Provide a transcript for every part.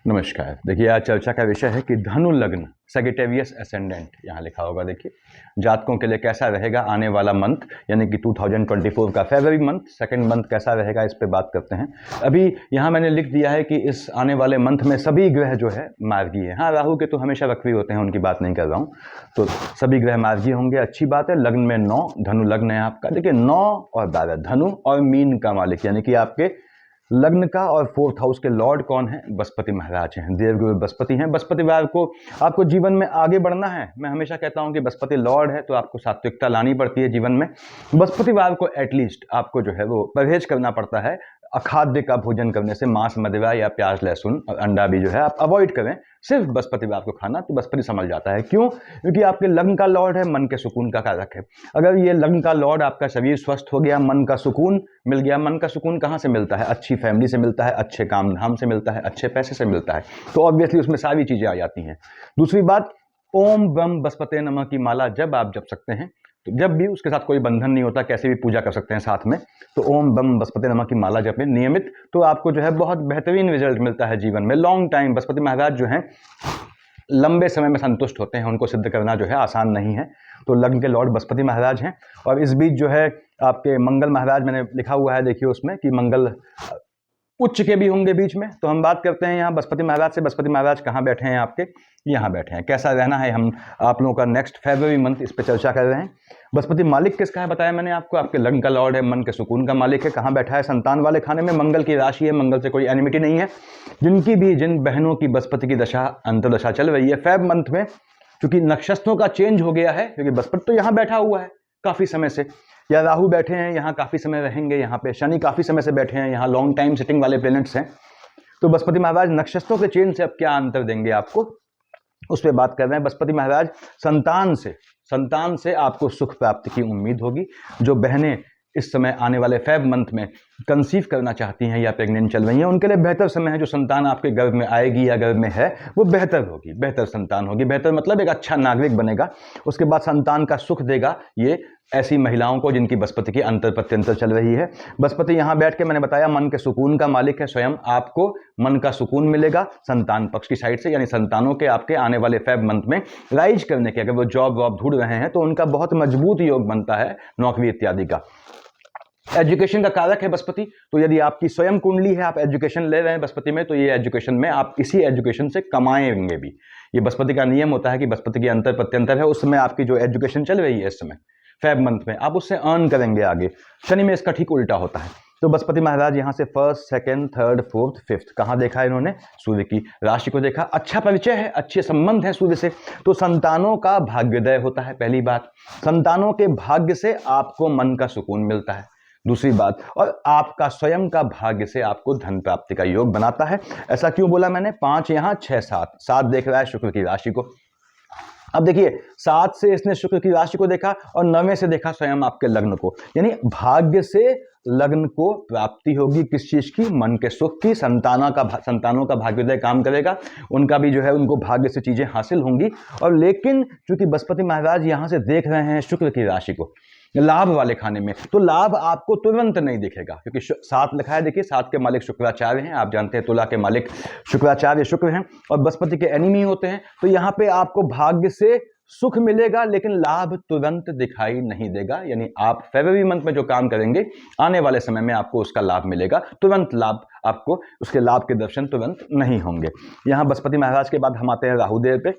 नमस्कार। देखिए, आज चर्चा का विषय है कि धनु लग्न सैजिटेरियस एसेंडेंट, यहाँ लिखा होगा। देखिए, जातकों के लिए कैसा रहेगा आने वाला मंथ, यानी कि 2024 का फरवरी मंथ, सेकंड मंथ कैसा रहेगा, इस पे बात करते हैं। अभी यहाँ मैंने लिख दिया है कि इस आने वाले मंथ में सभी ग्रह जो है मार्गी है। हाँ, राहु के तो हमेशा वक्री होते हैं, उनकी बात नहीं कर रहा हूँ। तो सभी ग्रह मार्गी होंगे, अच्छी बात है। लग्न में 9, धनु लग्न है आपका। देखिए, 9 और 12, धनु और मीन का मालिक, यानी कि आपके लग्न का और फोर्थ हाउस के लॉर्ड कौन है? बृहस्पति महाराज हैं, देवगुरु बृहस्पति हैं। बृहस्पतिवार को आपको जीवन में आगे बढ़ना है। मैं हमेशा कहता हूं कि बृहस्पति लॉर्ड है, तो आपको सात्विकता लानी पड़ती है जीवन में। बृहस्पतिवार को एटलीस्ट आपको जो है वो परहेज करना पड़ता है अखाद्य का भोजन करने से। मांस, मदिरा या प्याज, लहसुन और अंडा भी जो है आप अवॉइड करें, सिर्फ बृहस्पतिवार को खाना। तो बृहस्पति समझ जाता है। क्यों? क्योंकि आपके लग्न का लॉर्ड है, मन के सुकून का कारक है। अगर ये लग्न का लॉर्ड आपका शरीर स्वस्थ हो गया, मन का सुकून मिल गया। मन का सुकून कहाँ से मिलता है? अच्छी फैमिली से मिलता है, अच्छे काम धाम से मिलता है, अच्छे पैसे से मिलता है। तो ऑब्वियसली उसमें सारी चीजें आ जाती हैं। दूसरी बात, ओम ब्रह्म बृहस्पते नमः की माला जब आप जप सकते हैं, तो जब भी उसके साथ कोई बंधन नहीं होता, कैसे भी पूजा कर सकते हैं साथ में, तो ओम ब्रह्म बृहस्पति नमः की माला जपें नियमित, तो आपको जो है बहुत बेहतरीन रिजल्ट मिलता है जीवन में। लॉन्ग टाइम बृहस्पति महाराज जो हैं लंबे समय में संतुष्ट होते हैं, उनको सिद्ध करना जो है आसान नहीं है। तो लग्न के लॉर्ड बृहस्पति महाराज हैं। और इस बीच जो है आपके मंगल महाराज, मैंने लिखा हुआ है देखिए उसमें कि मंगल उच्च के भी होंगे बीच में। तो हम बात करते हैं यहाँ बृहस्पति महाराज से। बृहस्पति महाराज कहाँ बैठे हैं आपके? यहाँ बैठे हैं। कैसा रहना है, हम आप लोगों का नेक्स्ट फरवरी मंथ इस पे चर्चा कर रहे हैं। बृहस्पति मालिक किसका है बताया मैंने आपको? आपके लग्न का लॉर्ड है, मन के सुकून का मालिक है। कहाँ बैठा है? संतान वाले खाने में। मंगल की राशि है, मंगल से कोई एनिमिटी नहीं है। जिन बहनों की बृहस्पति की दशा अंतर्दशा चल रही है फेब मंथ में, क्योंकि नक्षत्रों का चेंज हो गया है, क्योंकि बृहस्पति तो यहाँ बैठा हुआ है काफी समय से, या राहु बैठे हैं यहाँ काफी समय रहेंगे, यहाँ पे शनि काफी समय से बैठे हैं, यहाँ लॉन्ग टाइम सिटिंग वाले प्लैनेट्स हैं। तो बृहस्पति महाराज नक्षत्रों के चेंज से अब क्या अंतर देंगे आपको, उस पर बात कर रहे हैं। बृहस्पति महाराज संतान से आपको सुख प्राप्ति की उम्मीद होगी। जो बहनें इस समय आने वाले फेब मंथ में कंसीव करना चाहती हैं या प्रेग्नेंट चल रही हैं, उनके लिए बेहतर समय है। जो संतान आपके गर्भ में आएगी या गर्भ में है, वो बेहतर होगी, बेहतर संतान होगी। बेहतर मतलब एक अच्छा नागरिक बनेगा, उसके बाद संतान का सुख देगा ये ऐसी महिलाओं को जिनकी बृहस्पति की अंतर प्रत्यंतर चल रही है। बृहस्पति यहाँ बैठ के, मैंने बताया, मन के सुकून का मालिक है। स्वयं आपको मन का सुकून मिलेगा संतान पक्ष की साइड से, यानी संतानों के आपके आने वाले फेब मंथ में राइज करने के, अगर वो जॉब वॉब ढूंढ रहे हैं तो उनका बहुत मजबूत योग बनता है, नौकरी इत्यादि का। एजुकेशन का कारक है बृहस्पति, तो यदि आपकी स्वयं कुंडली है, आप एजुकेशन ले रहे हैं बृहस्पति में, तो ये एजुकेशन में आप इसी एजुकेशन से कमाएंगे भी। ये बृहस्पति का नियम होता है कि बृहस्पति की अंतर प्रत्यंतर है, उस समय आपकी जो एजुकेशन चल रही है इस समय फेब मंथ में, आप उससे अर्न करेंगे आगे। शनि में इसका ठीक उल्टा होता है। तो बृहस्पति महाराज यहाँ से first, second, third, fourth, fifth कहाँ देखा है इन्होंने? सूर्य की राशि को देखा। अच्छा परिचय है, अच्छे संबंध है सूर्य से, तो संतानों का भाग्योदय होता है। पहली बात, संतानों के भाग्य से आपको मन का सुकून मिलता है। दूसरी बात, और आपका स्वयं का भाग्य से आपको धन प्राप्ति का योग बनाता है। ऐसा क्यों बोला मैंने? 5 यहाँ, 6, 7 देख रहा है शुक्र की राशि को। अब देखिए, 7 से इसने शुक्र की राशि को देखा और 9वें से देखा स्वयं आपके लग्न को, यानी भाग्य से लग्न को प्राप्ति होगी। किस चीज की? मन के सुख की। संतानों का भाग्योदय काम करेगा, उनका भी जो है उनको भाग्य से चीजें हासिल होंगी। और लेकिन चूंकि बृहस्पति महाराज यहां से देख रहे हैं शुक्र की राशि को लाभ वाले खाने में, तो लाभ आपको तुरंत नहीं दिखेगा, क्योंकि 7 लिखा है। देखिए, 7 के मालिक शुक्राचार्य हैं, आप जानते हैं तुला के मालिक शुक्राचार्य शुक्र हैं और बृहस्पति के एनिमी होते हैं। तो यहाँ पे आपको भाग्य से सुख मिलेगा, लेकिन लाभ तुरंत दिखाई नहीं देगा। यानी आप फरवरी मंथ में जो काम करेंगे, आने वाले समय में आपको उसका लाभ मिलेगा, तुरंत लाभ, आपको उसके लाभ के दर्शन तुरंत नहीं होंगे। यहाँ बृहस्पति महाराज के बाद हम आते हैं राहुदेव पे।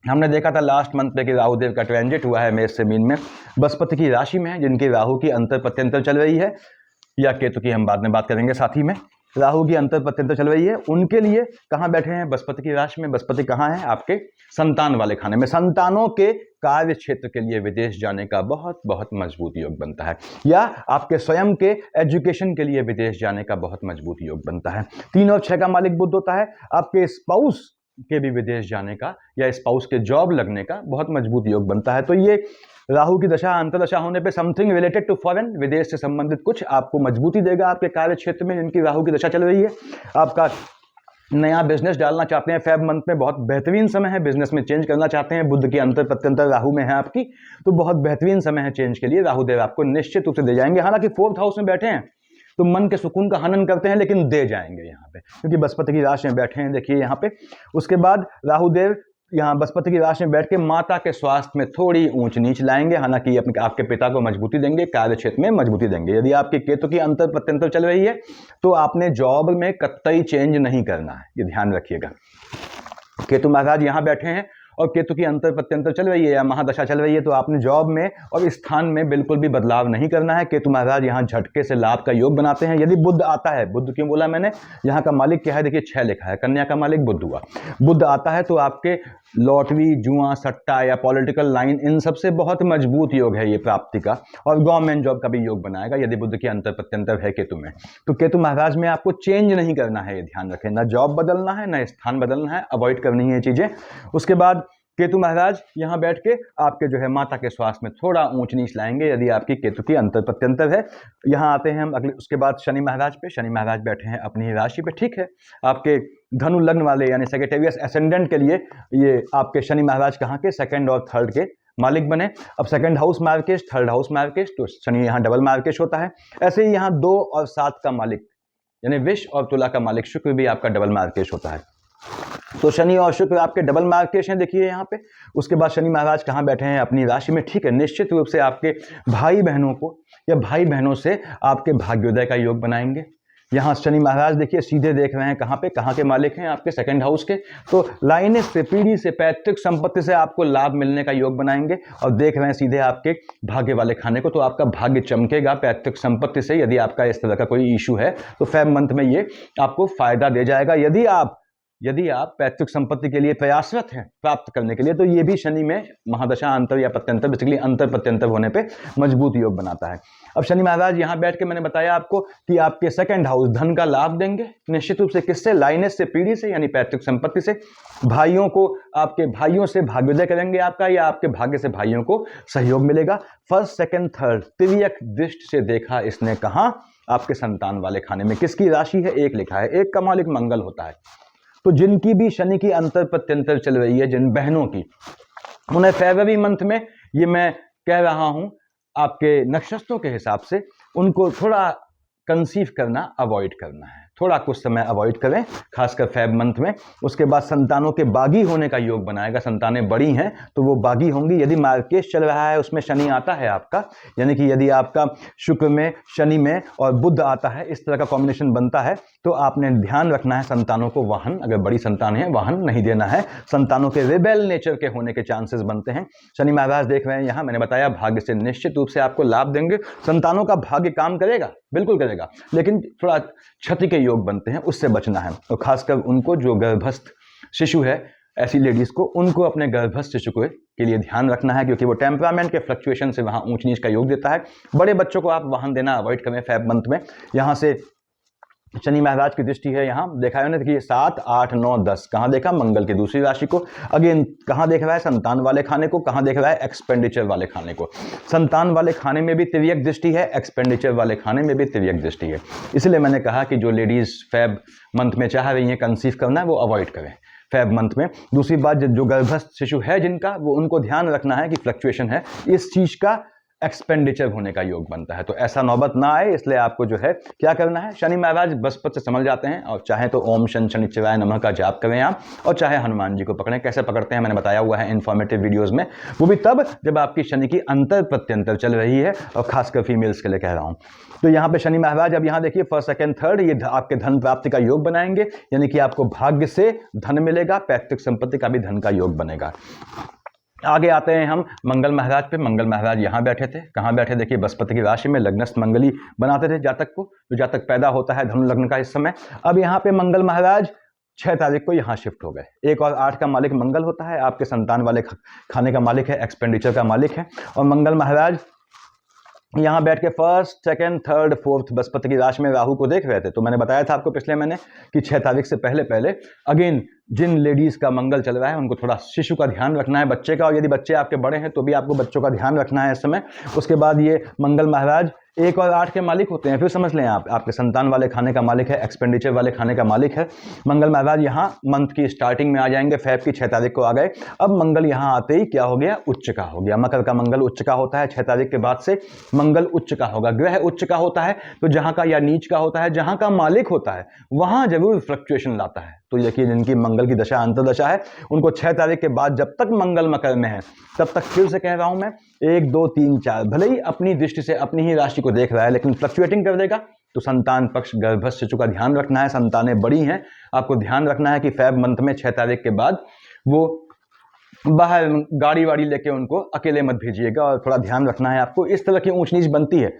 हमने देखा था लास्ट मंथ पे कि राहुदेव का ट्रांजिट हुआ है मेष से मीन में, बृहस्पति की राशि में है, जिनकी राहु की अंतर प्रत्यंतर चल रही है, या केतु की हम बाद में बात करेंगे साथ ही में। राहु की अंतर प्रत्यंतर चल रही है, उनके लिए कहाँ बैठे हैं? बृहस्पति की राशि में। बृहस्पति कहाँ है? आपके संतान वाले खाने में। संतानों के कार्य क्षेत्र के लिए विदेश जाने का बहुत बहुत मजबूत योग बनता है, या आपके स्वयं के एजुकेशन के लिए विदेश जाने का बहुत मजबूत योग बनता है। 3 और 6 का मालिक बुध होता है। आपके स्पाउस के भी विदेश जाने का या स्पाउस के जॉब लगने का बहुत मजबूत योग बनता है। तो ये राहु की दशा अंतर्दशा होने पे समथिंग रिलेटेड टू फॉरेन, विदेश से संबंधित कुछ आपको मजबूती देगा आपके कार्य क्षेत्र में, जिनकी राहु की दशा चल रही है। आपका नया बिजनेस डालना चाहते हैं फेब मंथ में, बहुत बेहतरीन समय है। बिजनेस में चेंज करना चाहते हैं, बुध की अंतर प्रत्यंतर राहु में है आपकी, तो बहुत बेहतरीन समय है चेंज के लिए। राहुदेव आपको निश्चित रूप से दे जाएंगे। हालांकि 4th हाउस में बैठे हैं, तो मन के सुकून का हनन करते हैं, लेकिन दे जाएंगे यहाँ पे, क्योंकि बृहस्पति की राशि में बैठे हैं देखिए यहाँ पे। उसके बाद राहुदेव यहाँ बृहस्पति की राशि में बैठ के माता के स्वास्थ्य में थोड़ी ऊंच नीच लाएंगे, हालांकि अपने आपके पिता को मजबूती देंगे, कार्य क्षेत्र में मजबूती देंगे। यदि आपके केतु की अंतर प्रत्यंतर चल रही है तो आपने जॉब में कतई चेंज नहीं करना है, ये ध्यान रखिएगा। केतु महाराज यहाँ बैठे हैं और केतु की अंतर प्रत्यंतर चल रही है या महादशा चल रही है, तो आपने जॉब में और स्थान में बिल्कुल भी बदलाव नहीं करना है। केतु महाराज यहाँ झटके से लाभ का योग बनाते हैं। यदि बुध आता है, बुध क्यों बोला मैंने, यहाँ का मालिक क्या है देखिए 6 लिखा है, कन्या का मालिक बुध हुआ। बुध आता है तो आपके लॉटरी, जुआ, सट्टा या पॉलिटिकल लाइन, इन सबसे बहुत मजबूत योग है ये प्राप्ति का, और गवर्नमेंट जॉब का भी योग बनाएगा यदि बुध की अंतर प्रत्यंतर है केतु में। तो केतु महाराज में आपको चेंज नहीं करना है, ये ध्यान रखें, ना जॉब बदलना है ना स्थान बदलना है, अवॉइड करनी है ये चीजें। उसके बाद केतु महाराज यहाँ बैठ के आपके जो है माता के स्वास्थ्य में थोड़ा ऊंच नीच लाएंगे यदि आपकी केतु की अंतर प्रत्यंतर है। यहाँ आते हैं हम अगले, उसके बाद शनि महाराज पे। शनि महाराज बैठे हैं अपनी राशि पे, ठीक है। आपके धनु लग्न वाले यानी सेक्रेटेरियस एसेंडेंट के लिए ये आपके शनि महाराज कहाँ के, 2nd और 3rd के मालिक बने। अब 2nd हाउस मार्केश, 3rd हाउस मार्केश, तो शनि यहाँ डबल मार्केश होता है। ऐसे ही यहाँ 2 और 7 का मालिक यानी विष और तुला का मालिक शुक्र भी आपका डबल मार्केश होता है। तो शनि और शुक्र आपके डबल मार्केश हैं देखिए यहाँ पे। उसके बाद शनि महाराज कहाँ बैठे हैं, अपनी राशि में, ठीक है। निश्चित रूप से आपके भाई बहनों को या भाई बहनों से आपके भाग्योदय का योग बनाएंगे। यहाँ शनि महाराज देखिए सीधे देख रहे हैं कहाँ पे, कहाँ के मालिक हैं आपके 2nd हाउस के, तो लाइने से, पीढ़ी से, पैतृक संपत्ति से आपको लाभ मिलने का योग बनाएंगे। और देख रहे हैं सीधे आपके भाग्य वाले खाने को, तो आपका भाग्य चमकेगा पैतृक संपत्ति से। यदि आपका इस तरह का कोई इशू है तो फेब मंथ में ये आपको फायदा दे जाएगा। यदि आप पैतृक संपत्ति के लिए प्रयासरत हैं प्राप्त करने के लिए, तो ये भी शनि में महादशा अंतर या प्रत्यंतर, बेसिकली अंतर प्रत्यंतर होने पे मजबूत योग बनाता है। अब शनि महाराज यहाँ बैठ के मैंने बताया आपको कि आपके 2nd हाउस धन का लाभ देंगे, निश्चित रूप से। किससे, लाइनेज से, पीढ़ी से, यानी पैतृक संपत्ति से। भाइयों को, आपके भाइयों से भाग्योदय करेंगे आपका, या आपके भाग्य से भाइयों को सहयोग मिलेगा। 1st, 2nd, 3rd तिर्यक दृष्टि से देखा इसने कहा आपके संतान वाले खाने में। किसकी राशि है, 1 लिखा है, 1 का मालिक मंगल होता है। तो जिनकी भी शनि की अंतर प्रत्यंतर चल रही है, जिन बहनों की, उन्हें फरवरी मंथ में, ये मैं कह रहा हूं आपके नक्षत्रों के हिसाब से, उनको थोड़ा कंसीव करना अवॉइड करना है, थोड़ा कुछ समय अवॉइड करें, खासकर फेब मंथ में। उसके बाद संतानों के बागी होने का योग बनाएगा। संतानें बड़ी हैं तो वो बागी होंगी। यदि मार्केश चल रहा है, उसमें शनि आता है आपका, यानी कि यदि आपका शुक्र में, शनि में और बुध आता है, इस तरह का कॉम्बिनेशन बनता है, तो आपने ध्यान रखना है संतानों को वाहन, अगर बड़ी संतान है, वाहन नहीं देना है। संतानों के रिबेल नेचर के होने के चांसेस बनते हैं। शनि महाराज देख रहे हैं यहाँ, मैंने बताया भाग्य से निश्चित रूप से आपको लाभ देंगे। संतानों का भाग्य काम करेगा, बिल्कुल करेगा, लेकिन थोड़ा क्षति के योग बनते हैं, उससे बचना है। और खासकर उनको जो गर्भस्थ शिशु है, ऐसी लेडीज को, उनको अपने गर्भस्थ शिशु के लिए ध्यान रखना है, क्योंकि वो टेम्परामेंट के फ्लक्चुएशन से वहाँ ऊंच नीच का योग देता है। बड़े बच्चों को आप वाहन देना अवॉइड करें फेब मंथ में। यहाँ से शनि महाराज की दृष्टि है, यहाँ देखा है देखिए 7, 8, 9, 10 कहाँ देखा, मंगल की दूसरी राशि को। अगेन कहाँ देख रहा है, संतान वाले खाने को। कहाँ देख रहा है, एक्सपेंडिचर वाले खाने को। संतान वाले खाने में भी तिर्यक दृष्टि है, एक्सपेंडिचर वाले खाने में भी तिर्यक दृष्टि है। इसलिए मैंने कहा कि जो लेडीज फेब मंथ में चाह रही हैं कंसीव करना है, वो अवॉइड करें फेब मंथ में। दूसरी बात, जो गर्भस्थ शिशु है जिनका, वो उनको ध्यान रखना है कि फ्लक्चुएशन है, इस चीज का एक्सपेंडिचर होने का योग बनता है, तो ऐसा नौबत ना आए, इसलिए आपको जो है क्या करना है, शनि महाराज बृहस्पति से संभल जाते हैं, और चाहे तो ओम शन शनिचराय नमः का जाप करें आप, और चाहे हनुमान जी को पकड़ें। कैसे पकड़ते हैं मैंने बताया हुआ है इन्फॉर्मेटिव वीडियोस में, वो भी तब जब आपकी शनि की अंतर प्रत्यंतर चल रही है, और खासकर फीमेल्स के लिए कह रहा हूं। तो यहाँ पे शनि महाराज, अब यहाँ देखिए 1st, 2nd, 3rd, ये आपके धन प्राप्ति का योग बनाएंगे, यानी कि आपको भाग्य से धन मिलेगा, पैतृक संपत्ति का भी धन का योग बनेगा। आगे आते हैं हम मंगल महाराज पे। मंगल महाराज यहाँ बैठे थे, कहाँ बैठे देखिए, बृहस्पति की राशि में लग्नस्थ मंगली बनाते थे जातक को, जो जातक पैदा होता है धनु लग्न का इस समय। अब यहाँ पे मंगल महाराज 6 तारीख को यहाँ शिफ्ट हो गए। 1 और 8 का मालिक मंगल होता है, आपके संतान वाले खाने का मालिक है, एक्सपेंडिचर का मालिक है। और मंगल महाराज यहाँ बैठ के 1st, 2nd, 3rd, 4th Brihaspati की राशि में राहु को देख रहे थे। तो मैंने बताया था आपको पिछले महीने कि 6 तारीख से पहले अगेन जिन लेडीज का मंगल चल रहा है, उनको थोड़ा शिशु का ध्यान रखना है, बच्चे का, और यदि बच्चे आपके बड़े हैं तो भी आपको बच्चों का ध्यान रखना है इस समय। उसके बाद ये मंगल महाराज 1 और 8 के मालिक होते हैं। फिर समझ लें आप, आपके संतान वाले खाने का मालिक है, एक्सपेंडिचर वाले खाने का मालिक है। मंगल महाराज यहाँ मंथ की स्टार्टिंग में आ जाएंगे, फेब की 6 तारीख को आ गए। अब मंगल यहाँ आते ही क्या हो गया, उच्च का हो गया। मकर का मंगल उच्च का होता है, 6 तारीख के बाद से मंगल उच्च का होगा। ग्रह उच्च का होता है तो जहां का या नीच का होता है, जहां का मालिक होता है वहां जरूर फ्लक्चुएशन लाता है। तो देखिए जिनकी मंगल की दशा अंतर्दशा है उनको 6 तारीख के बाद जब तक मंगल मकर में है तब तक, फिर से कह रहा हूं मैं, 1 2 3 4, भले ही अपनी दृष्टि से अपनी ही राशि को देख रहा है लेकिन फ्लक्चुएटिंग कर देगा। तो संतान पक्ष गर्भस्थ शिशु का ध्यान रखना है, संतानें बड़ी हैं, आपको ध्यान रखना है कि फेब मंथ में 6 तारीख के बाद वो बाहर गाड़ी वाड़ी लेके उनको अकेले मत भेजिएगा, और थोड़ा ध्यान रखना है आपको। इस तरह की ऊंच नीच बनती है।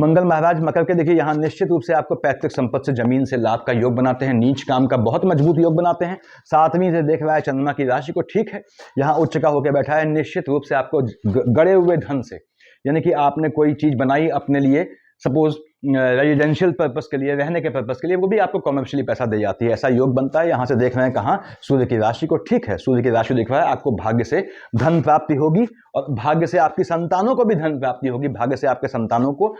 मंगल महाराज मकर के देखिए यहाँ निश्चित रूप से आपको पैतृक संपत्ति से, जमीन से लाभ का योग बनाते हैं, नीच काम का बहुत मजबूत योग बनाते हैं। 7वीं से देख रहा है चंद्रमा की राशि को, ठीक है, यहाँ उच्च का होकर बैठा है। निश्चित रूप से आपको गड़े हुए धन से, यानी कि आपने कोई चीज बनाई अपने लिए, सपोज रेजिडेंशियल पर्पस के लिए, रहने के पर्पस के लिए, वो भी आपको कॉमर्शियली पैसा दे जाती है, ऐसा योग बनता है। यहाँ से देख रहे हैं कहाँ, सूर्य की राशि को, ठीक है, सूर्य की राशि दिख रहा है, आपको भाग्य से धन प्राप्ति होगी और भाग्य से आपकी संतानों को भी धन प्राप्ति होगी, भाग्य से आपके संतानों को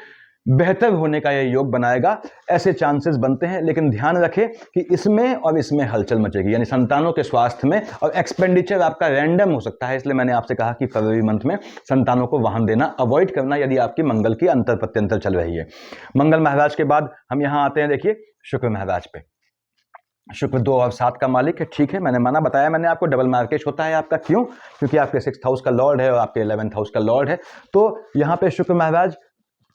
बेहतर होने का यह योग बनाएगा, ऐसे चांसेस बनते हैं। लेकिन ध्यान रखें कि इसमें और इसमें हलचल मचेगी, यानी संतानों के स्वास्थ्य में, और एक्सपेंडिचर आपका रैंडम हो सकता है। इसलिए मैंने आपसे कहा कि फरवरी मंथ में संतानों को वाहन देना अवॉइड करना, यदि आपकी मंगल की अंतर प्रत्यंतर चल रही है। मंगल महाराज के बाद हम यहां आते हैं, देखिए शुक्र महाराज पे। शुक्र 2 और 7 का मालिक है, ठीक है, मैंने माना बताया मैंने आपको, डबल मार्केश होता है आपका, क्यों, क्योंकि आपके 6th हाउस का लॉर्ड है और आपके 11th हाउस का लॉर्ड है। तो यहाँ पे शुक्र महाराज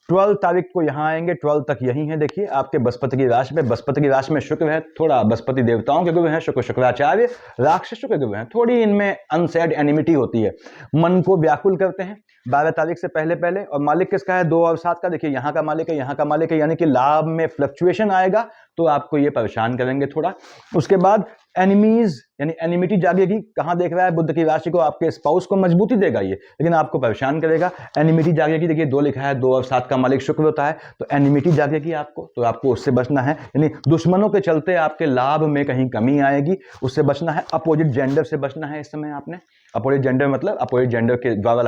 12 तारीख को यहाँ आएंगे, 12 तक यही है। देखिए आपके बृहस्पति की राशि में, बृहस्पति की राशि में शुक्र है, थोड़ा बृहस्पति देवताओं के गुरु हैं, शुक्र शुक्राचार्य राक्षसों के गुरु हैं, थोड़ी इनमें अनसेड एनिमिटी होती है, मन को व्याकुल करते हैं 12 तारीख से पहले पहले। और मालिक किसका है, 2 और 7 का, देखिए यहाँ का मालिक है, यहाँ का मालिक है, यानी कि लाभ में फ्लक्चुएशन आएगा तो आपको ये परेशान करेंगे थोड़ा। उसके बाद एनिमीज, यानी एनिमिटी जागेगी, कहाँ देख रहा है, बुध की राशि को, आपके स्पाउस को मजबूती देगा ये, लेकिन आपको परेशान करेगा। एनिमिटी जागेगी, देखिए 2 लिखा है, 2 और 7 का मालिक शुक्र होता है, तो एनिमिटी जागेगी आपको, तो आपको उससे बचना है, यानी दुश्मनों के चलते आपके लाभ में कहीं कमी आएगी, उससे बचना है। अपोजिट जेंडर से बचना है इस समय आपने, अपोजिट जेंडर मतलब अपोजिट जेंडर के द्वारा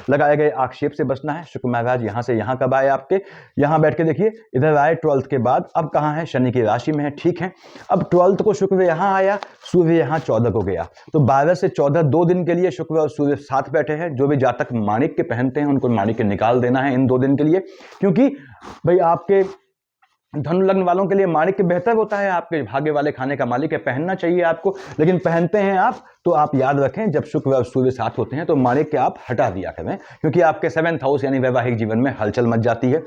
लगाए गए आक्षेप से बचना है। शुक्र महाराज यहाँ से यहाँ कब आए आपके, यहाँ बैठ के देखिए, इधर आए 12th के बाद, अब कहाँ है, शनि की राशि में है, ठीक है। अब 12th को शुक्र यहाँ आया, सूर्य यहाँ 14 को गया, तो 12 से 14 2 दिन के लिए शुक्र और सूर्य साथ बैठे हैं। जो भी जातक माणिक्य पहनते हैं उनको माणिक्य निकाल देना है इन 2 दिन के लिए, क्योंकि भाई आपके धनु लग्न वालों के लिए माणिक्य बेहतर होता है, आपके भाग्य वाले खाने का मालिक है, पहनना चाहिए आपको, लेकिन पहनते हैं आप तो आप याद रखें जब शुक्र और सूर्य साथ होते हैं तो माणिक्य आप हटा दिया करें, क्योंकि आपके 7th हाउस यानी वैवाहिक जीवन में हलचल मच जाती है।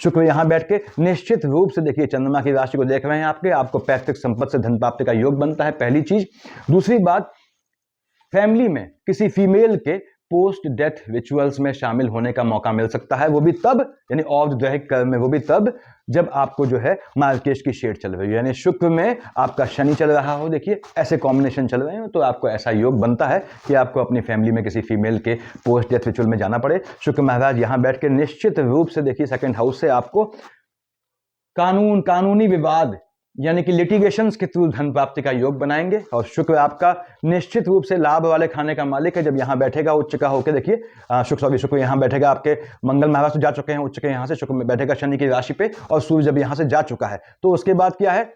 शुक्र यहाँ बैठ के निश्चित रूप से देखिए चंद्रमा की राशि को देख रहे हैं आपको पैतृक संपत्ति से धन प्राप्ति का योग बनता है, पहली चीज। दूसरी बात, फैमिली में किसी फीमेल के पोस्ट डेथ रिचुअल्स में शामिल होने का मौका मिल सकता है, वो भी तब, यानी ऑफ दैहिक कर्म में, वो भी तब जब आपको जो है मार्केश की शेड चल रही है, यानी शुक्र में आपका शनि चल रहा हो, देखिए ऐसे कॉम्बिनेशन चल रहे हो, तो आपको ऐसा योग बनता है कि आपको अपनी फैमिली में किसी फीमेल के पोस्ट डेथ रिचुअल में जाना पड़े। शुक्र महाराज यहाँ बैठ के निश्चित रूप से देखिए 2nd हाउस से आपको कानूनी विवाद यानी कि लिटिगेशंस के थ्रू धन प्राप्ति का योग बनाएंगे। और शुक्र आपका निश्चित रूप से लाभ वाले खाने का मालिक है, जब यहाँ बैठेगा उच्च का होकर, देखिए शुक्र यहाँ बैठेगा, आपके मंगल महाराज जा चुके हैं उच्च के, यहाँ से शुक्र में बैठेगा शनि की राशि पे, और सूर्य जब यहाँ से जा चुका है तो उसके बाद क्या है,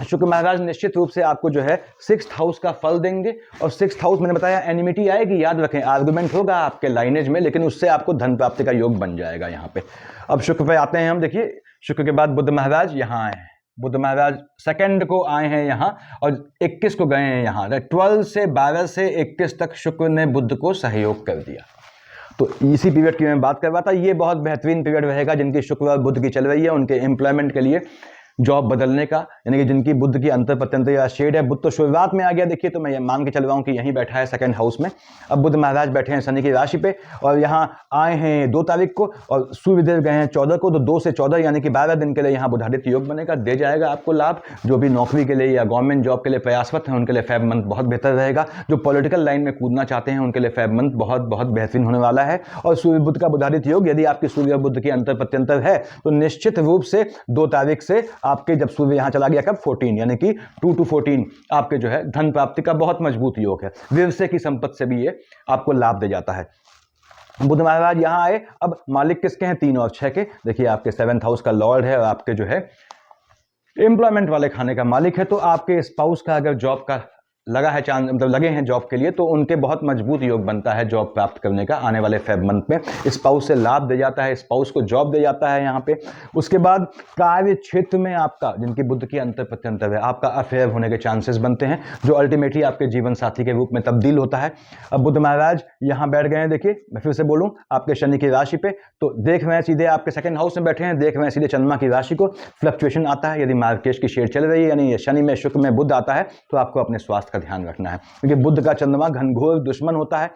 शुक्र महाराज निश्चित रूप से आपको जो है 6th हाउस का फल देंगे। और 6th हाउस मैंने बताया एनिमिटी आएगी, याद रखें, आर्गुमेंट होगा आपके लाइनेज में, लेकिन उससे आपको धन प्राप्ति का योग बन जाएगा यहाँ पे। अब शुक्र पे आते हैं हम, देखिए शुक्र के बाद बुध महाराज यहाँ आए हैं, बुध महाराज 2nd को आए हैं यहाँ और 21 को गए हैं यहाँ, 12 से 12 से 21 तक शुक्र ने बुध को सहयोग कर दिया। तो इसी पीरियड की मैं बात कर रहा था, ये बहुत बेहतरीन पीरियड रहेगा जिनकी शुक्र और बुध की चल रही है, उनके एम्प्लॉयमेंट के लिए, जॉब बदलने का, यानी कि जिनकी बुध की अंतर प्रत्यंतर या शेड है। बुध तो शुरुआत में आ गया, देखिए, तो मैं ये मान के चल रहा हूँ कि यहीं बैठा है 2nd हाउस में। अब बुध महाराज बैठे हैं शनि की राशि पे, और यहाँ आए हैं 2 तारीख को, और सूर्यदेव गए हैं 14 को, तो 2 से 14 यानी कि 12 दिन के लिए यहाँ बुधादित्य योग बनेगा, दे जाएगा आपको लाभ। जो भी नौकरी के लिए या गवर्नमेंट जॉब के लिए प्रयासरत हैं उनके लिए फेब मंथ बहुत बेहतर रहेगा, जो पॉलिटिकल लाइन में कूदना चाहते हैं उनके लिए फेब मंथ बहुत बहुत बेहतरीन होने वाला है। और सूर्य बुध का बुधादित्य योग, यदि आपकी सूर्य बुध की अंतर प्रत्यंतर है तो निश्चित रूप से 2 तारीख से आपके, जब सूर्य यहाँ चला गया कब, 14 यानी कि 2 to 14 आपके जो है धन प्राप्ति का बहुत मजबूत योग है। व्यवसाय की संपत्ति से भी ये आपको लाभ दे जाता है। बुध महाराज यहाँ आए, अब मालिक किसके हैं? 3 और 6 के। देखिए आपके 7th हाउस का लॉर्ड है और आपके जो है एम्प्लॉयमेंट वाले खाने का मालिक है। तो आपके स्पाउस का अगर जॉब का लगा है चांस, मतलब लगे हैं जॉब के लिए, तो उनके बहुत मजबूत योग बनता है जॉब प्राप्त करने का आने वाले फेब मंथ में। स्पाउस से लाभ दे जाता है, स्पाउस को जॉब दे जाता है यहाँ पे। उसके बाद कार्य क्षेत्र में आपका, जिनकी बुध की अंतर प्रत्यंतर है, आपका अफेयर होने के चांसेस बनते हैं, जो अल्टीमेटली आपके जीवन साथी के रूप में तब्दील होता है। अब बुध महाराज यहाँ बैठ गए हैं। देखिए मैं फिर से बोलूँ, आपके शनि की राशि पे, तो देख रहे हैं सीधे आपके 2nd हाउस में बैठे हैं, देख रहे हैं सीधे चंद्रमा की राशि को। फ्लक्चुएशन आता है, यदि मार्केट की शेयर चल रही है, यानी शनि में शुक्र में बुध आता है, तो आपको अपने स्वास्थ्य का ध्यान रखना है, क्योंकि बुध का चंद्रमा घनघोर दुश्मन होता है।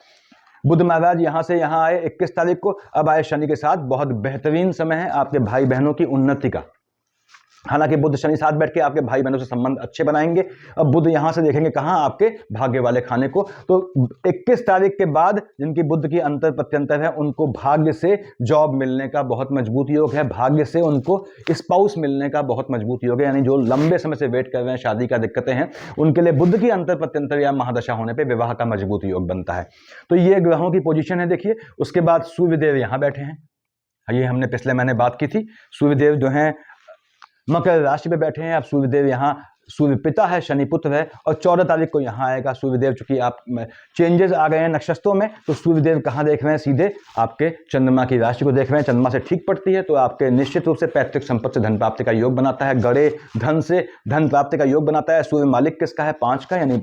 बुध महाराज यहां से यहां आए 21 तारीख को, अब आए शनि के साथ। बहुत बेहतरीन समय है आपके भाई बहनों की उन्नति का। हालांकि बुध शनि साथ बैठ के आपके भाई बहनों से संबंध अच्छे बनाएंगे। अब बुध यहां से देखेंगे कहां? आपके भाग्य वाले खाने को। तो 21 तारीख के बाद जिनकी बुध की अंतर प्रत्यंतर है, उनको भाग्य से जॉब मिलने का बहुत मजबूत योग है, भाग्य से उनको स्पाउस मिलने का बहुत मजबूत योग है। यानी जो लंबे समय से वेट कर रहे हैं, शादी का दिक्कतें हैं, उनके लिए बुध की अंतर प्रत्यंतर या महादशा होने पर विवाह का मजबूत योग बनता है। तो ये ग्रहों की पोजिशन है। देखिए उसके बाद सूर्यदेव यहां बैठे हैं, ये हमने पिछले महीने बात की थी। सूर्यदेव जो है मकर राशि में बैठे हैं। अब सूर्यदेव यहाँ, सूर्य पिता है, शनि पुत्र है, और 14 तारीख को यहाँ आएगा सूर्यदेव। चूंकि आप चेंजेस आ गए हैं नक्षत्रों में, तो सूर्यदेव कहाँ देख रहे हैं? सीधे आपके चंद्रमा की राशि को देख रहे हैं। चंद्रमा से ठीक पड़ती है, तो आपके निश्चित रूप से पैतृक संपत्ति से धन प्राप्ति का योग बनाता है, गड़े धन से धन प्राप्ति का योग बनाता है। सूर्य मालिक किसका है? 5 का, यानी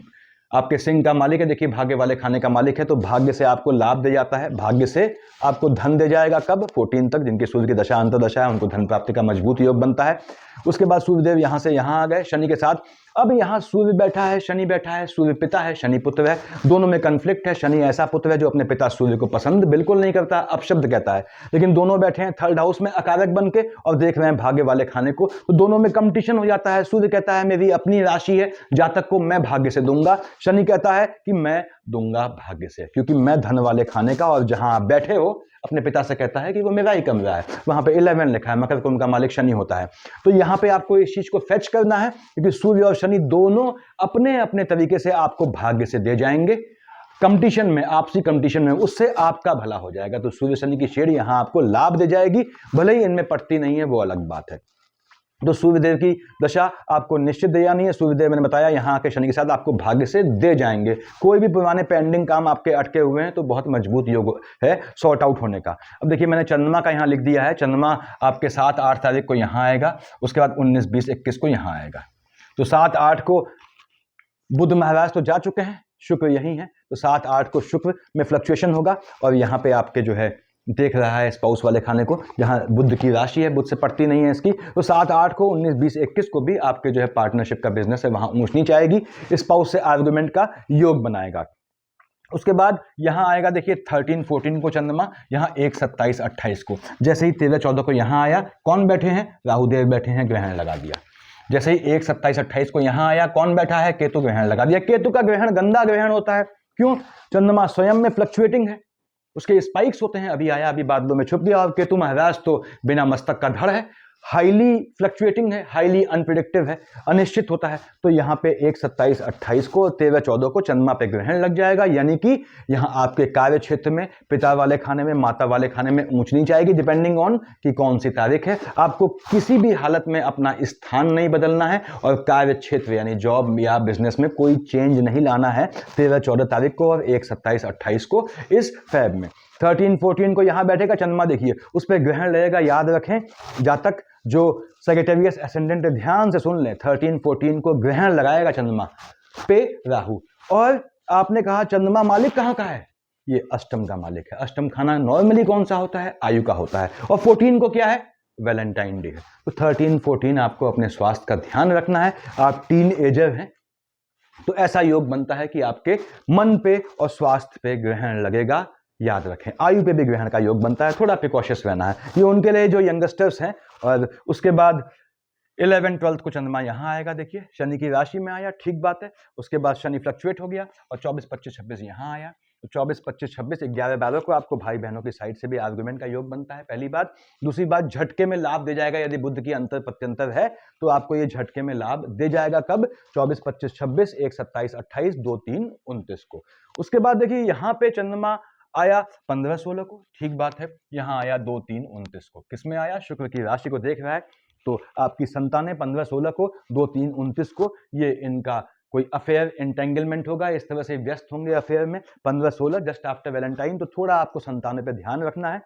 आपके सिंह का मालिक है। देखिए भाग्य वाले खाने का मालिक है, तो भाग्य से आपको लाभ दे जाता है, भाग्य से आपको धन दे जाएगा। कब? 14 तक। जिनकी सूर्य की दशा अंतर्दशा है, उनको धन प्राप्ति का मजबूत योग बनता है। उसके बाद सूर्यदेव यहां से यहां आ गए शनि के साथ। अब यहां सूर्य बैठा है, शनि बैठा है, सूर्य पिता है, शनि पुत्र है। दोनों में कंफ्लिक्ट है। शनि ऐसा पुत्र है जो अपने पिता सूर्य को पसंद बिल्कुल नहीं करता, अपशब्द कहता है, लेकिन दोनों बैठे हैं 3rd हाउस में अकारक बन के और देख रहे हैं भाग्य वाले खाने को। तो दोनों में कंपटीशन हो जाता है। सूर्य कहता है मेरी अपनी राशि है, जातक को मैं भाग्य से दूंगा। शनि कहता है कि मैं दूंगा भाग्य से, क्योंकि मैं धन वाले खाने का, और जहां आप बैठे हो अपने पिता से कहता है कि वो मेरा ही कमरा है। वहां पे 11 लिखा है, मकर कुंभ का मालिक शनि होता है। तो यहां पे आपको इस चीज को फेच करना है, क्योंकि सूर्य और शनि दोनों अपने अपने तरीके से आपको भाग्य से दे जाएंगे। कंपटीशन में, आपसी कंपटीशन में, उससे आपका भला हो जाएगा। तो सूर्य शनि की शेड यहां आपको लाभ दे जाएगी, भले ही इनमें पड़ती नहीं है, वो अलग बात है। तो सूर्यदेव की दशा आपको निश्चित दे जानी है। सूर्यदेव मैंने बताया यहाँ आके शनि के साथ आपको भाग्य से दे जाएंगे। कोई भी पुराने पेंडिंग काम आपके अटके हुए हैं तो बहुत मजबूत योग है सॉर्ट आउट होने का। अब देखिए मैंने चंद्रमा का यहाँ लिख दिया है। चंद्रमा आपके 7-8 तारीख को यहाँ आएगा, उसके बाद 19, 20, 21 को यहाँ आएगा। तो 7-8 को बुध महाराज तो जा चुके हैं, शुक्र यही है, तो 7-8 को शुक्र में फ्लक्चुएशन होगा। और यहाँ पे आपके जो है देख रहा है स्पाउस वाले खाने को, जहां बुध की राशि है, बुध से पड़ती नहीं है इसकी। तो 7-8 को, 19, 20, 21 को भी आपके जो है पार्टनरशिप का बिजनेस है, वहां ऊंच नीच आएगी, स्पाउस से आर्गुमेंट का योग बनाएगा। उसके बाद यहां आएगा देखिए 13-14 को चंद्रमा, यहां 1, 27, 28 को। जैसे ही 13-14 को यहां आया, कौन बैठे हैं? राहुदेव बैठे हैं, ग्रहण लगा दिया। जैसे ही 1, 27, 28 को यहां आया, कौन बैठा है? केतु, ग्रहण लगा दिया। केतु का ग्रहण गंदा ग्रहण होता है। क्यों? चंद्रमा स्वयं में फ्लक्चुएटिंग है, उसके स्पाइक्स होते हैं, अभी आया अभी बादलों में छुप गया। और केतु महाराज तो बिना मस्तक का धड़ है, हाईली फ्लक्चुएटिंग है, हाईली अनप्रिडिक्टिव है, अनिश्चित होता है। तो यहाँ पे 1, 27, 28 को, 13, 14 को चंद्रमा पे ग्रहण लग जाएगा, यानी कि यहाँ आपके कार्य क्षेत्र में पिता वाले खाने में, माता वाले खाने में ऊंच नीच आएगी, डिपेंडिंग ऑन कि कौन सी तारीख है। आपको किसी भी हालत में अपना स्थान नहीं बदलना है और कार्य क्षेत्र यानी जॉब या बिजनेस में कोई चेंज नहीं लाना है 13, 14 तारीख को और 1, 27, 28 को इस फेब में। 13, 14 को यहां बैठेगा चंद्रमा, देखिए उस पर ग्रहण लगेगा। याद रखें जातक जो सैजिटेरियस एसेंडेंट, ध्यान से सुन लें, 13, 14 को ग्रहण लगाएगा चंद्रमा पे राहु। और आपने कहा चंद्रमा मालिक कहां का है? ये अष्टम का मालिक है। अष्टम खाना नॉर्मली कौन सा होता है? आयु का होता है। और 14 को क्या है? वैलेंटाइन डे है। तो 13, 14 आपको अपने स्वास्थ्य का ध्यान रखना है। आप टीन एजर हैं, तो ऐसा योग बनता है कि आपके मन पे और स्वास्थ्य पे ग्रहण लगेगा। याद रखें आयु पे भी ग्रहण का योग बनता है, थोड़ा प्रिकॉशियस रहना है। ये उनके लिए जो यंगस्टर्स हैं। और उसके बाद 11, 12 को चंद्रमा यहाँ आएगा, देखिए शनि की राशि में आया, ठीक बात है। उसके बाद शनि फ्लक्चुएट हो गया और 24, 25, 26 यहाँ आया। तो 24, 25, 26, 11, 12 को आपको भाई बहनों की साइड से भी आर्गुमेंट का योग बनता है, पहली बात। दूसरी बात, झटके में लाभ दे जाएगा। यदि बुध की अंतर प्रत्यंतर है तो आपको ये झटके में लाभ दे जाएगा। कब? 24, 25, 26, 1, 27, 28, 2, 3, 29 को। उसके बाद देखिए यहाँ पे चंद्रमा आया 15-16 को, ठीक बात है। यहाँ आया 2-3-29 को, किसमें आया? शुक्र की राशि को देख रहा है, तो आपकी संतानें 15-16 को, 2-3-29 को, ये इनका कोई अफेयर एंटेंगलमेंट होगा, इस तरह से व्यस्त होंगे अफेयर में 15-16 जस्ट आफ्टर वैलेंटाइन। तो थोड़ा आपको संतानों पे ध्यान रखना है।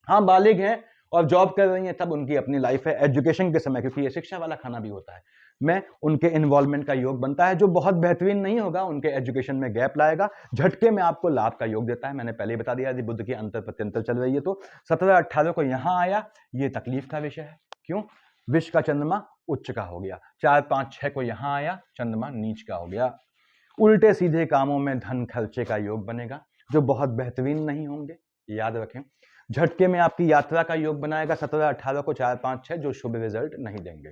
हाँ, बालिग हैं और जॉब कर रही हैं तब उनकी अपनी लाइफ है। एजुकेशन के समय, क्योंकि ये शिक्षा वाला खाना भी होता है, में उनके इन्वॉल्वमेंट का योग बनता है, जो बहुत बेहतरीन नहीं होगा, उनके एजुकेशन में गैप लाएगा, झटके में आपको लाभ का योग देता है। मैंने पहले ही बता दिया, यदि बुध की अंतर प्रत्यंतर चल रही है तो 17-18 को यहां आया, ये तकलीफ का विषय है। क्यों? विश्व का चंद्रमा उच्च का हो गया। 4-5-6 को यहां आया, चंद्रमा नीच का हो गया। उल्टे सीधे कामों में धन खर्चे का योग बनेगा, जो बहुत बेहतरीन नहीं होंगे, याद रखें। झटके में आपकी यात्रा का योग बनाएगा 17-18 को, 4-5-6, जो शुभ रिजल्ट नहीं देंगे।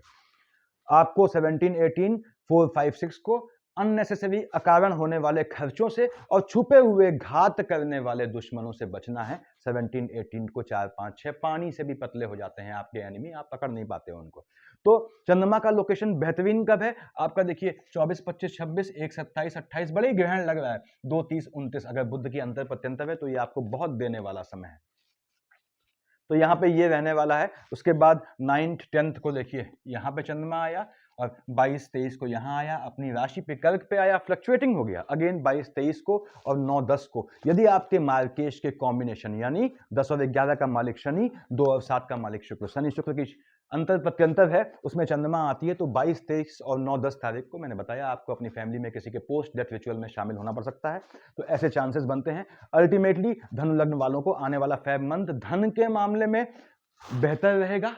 आपको 17-18, 4-5-6 को अननेसेसरी अकारण होने वाले खर्चों से और छुपे हुए घात करने वाले दुश्मनों से बचना है। 17-18 को, 4-5-6 पानी से भी पतले हो जाते हैं आपके एनिमी, आप पकड़ नहीं पाते हो उनको। तो चंद्रमा का लोकेशन बेहतरीन कब है आपका? देखिए 24, 25, 26, 1, 27, 28 बड़े ग्रहण लग रहा है। 2, 30, 29 अगर बुध की अंतर प्रत्यंतर है तो ये आपको बहुत देने वाला समय है। तो यहाँ पे ये रहने वाला है। उसके बाद 9th 10th को देखिए, यहाँ पे चंद्रमा आया और 22-23 को यहाँ आया, अपनी राशि पे कर्क पे आया, फ्लक्चुएटिंग हो गया अगेन 22-23 को और 9-10 को। यदि आपके मार्केश के कॉम्बिनेशन यानी 10 और 11 का मालिक शनि, 2 और 7 का मालिक शुक्र, शनि शुक्र की अंतर प्रत्यंतर है, उसमें चंद्रमा आती है, तो 22-23 और 9-10 तारीख को मैंने बताया आपको अपनी फैमिली में किसी के पोस्ट डेथ रिचुअल में शामिल होना पड़ सकता है। तो ऐसे चांसेस बनते हैं। अल्टीमेटली धनु लग्न वालों को आने वाला फेब मंथ धन के मामले में बेहतर रहेगा,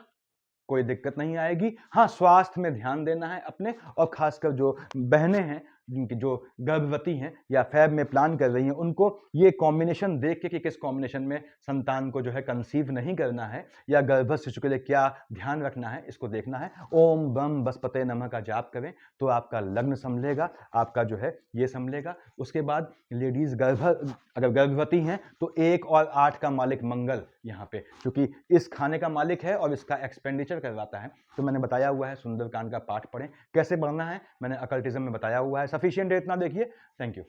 कोई दिक्कत नहीं आएगी। हाँ, स्वास्थ्य में ध्यान देना है अपने, और खासकर जो बहनें हैं जिनकी जो गर्भवती हैं या फैब में प्लान कर रही हैं, उनको ये कॉम्बिनेशन देख के कि किस कॉम्बिनेशन में संतान को जो है कंसीव नहीं करना है या गर्भस्थ शिशु के लिए क्या ध्यान रखना है, इसको देखना है। ओम बम बसपते नमः का जाप करें तो आपका लग्न संभलेगा, आपका जो है ये संभलेगा। उसके बाद लेडीज अगर गर्भवती हैं तो 1 और 8 का मालिक मंगल यहाँ पे, क्योंकि इस खाने का मालिक है और इसका एक्सपेंडिचर करवाता है, तो मैंने बताया हुआ है सुंदरकांड का पाठ पढ़ें। कैसे पढ़ना है मैंने अकल्टिज्म में बताया हुआ है। सफिशिएंट है इतना, देखिए। Thank you.